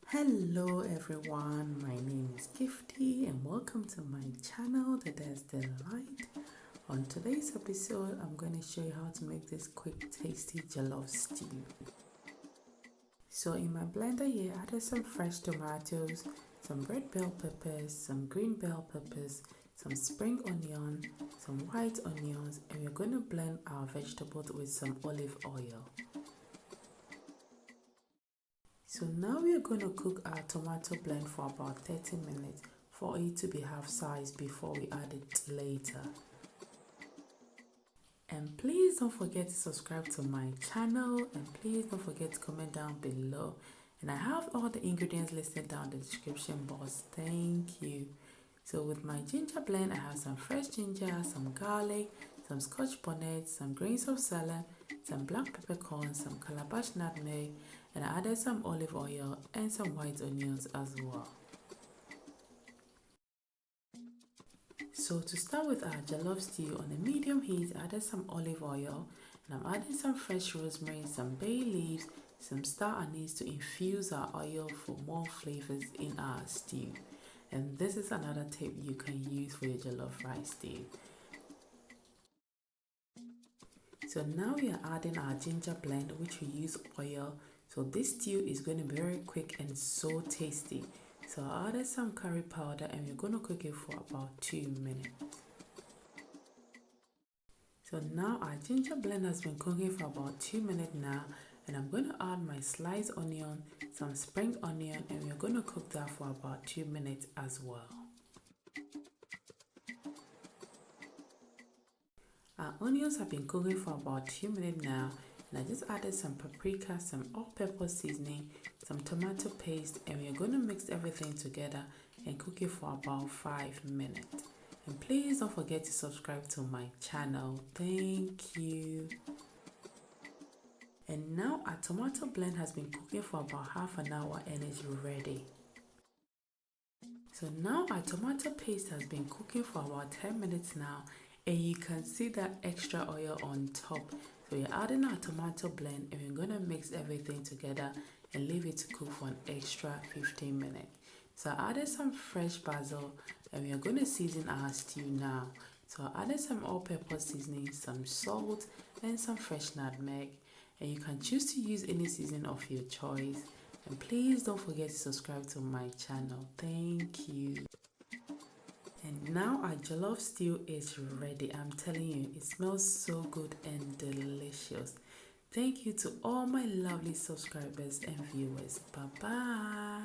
Hello everyone, my name is Gifty and welcome to my channel, The There's Delight. On today's episode, I'm going to show you how to make this quick tasty jollof stew. So in my blender here, I added some fresh tomatoes, some red bell peppers, some green bell peppers, some spring onion, some white onions, and we're going to blend our vegetables with some olive oil. So now we are going to cook our tomato blend for about 30 minutes for it to be half size before we add it later. And please don't forget to subscribe to my channel, and please don't forget to comment down below. And I have all the ingredients listed down in the description box. Thank you. So with my ginger blend, I have some fresh ginger, some garlic, some scotch bonnet, some grains of SELIM, some black peppercorns, some calabash nutmeg, and I added some olive oil and some white onions as well. So to start with our jollof stew, on a medium heat, I added some olive oil, and I'm adding some fresh rosemary, some bay leaves, some star anise to infuse our oil for more flavors in our stew. And this is another tip you can use for your jollof rice stew. So now we are adding our ginger blend, which we use oil. So this stew is going to be very quick and so tasty. So I added some curry powder and we're going to cook it for about 2 minutes. So now our ginger blend has been cooking for about 2 minutes now, and I'm going to add my sliced onion, some spring onion, and we're going to cook that for about 2 minutes as well. Our onions have been cooking for about 2 minutes now, and I just added some paprika, some all-purpose seasoning, some tomato paste, and we're going to mix everything together and cook it for about 5 minutes. And please don't forget to subscribe to my channel. Thank you. And now our tomato blend has been cooking for about half an hour and is ready. So now our tomato paste has been cooking for about 10 minutes now, and you can see that extra oil on top. So we're adding our tomato blend and we're going to mix everything together and leave it to cook for an extra 15 minutes. So I added some fresh basil and we are going to season our stew now. So I added some all-purpose seasoning, some salt, and some fresh nutmeg. And you can choose to use any seasoning of your choice. And please don't forget to subscribe to my channel. Thank you. And now our jollof stew is ready. I'm telling you, it smells so good and delicious. Thank you to all my lovely subscribers and viewers. Bye-bye.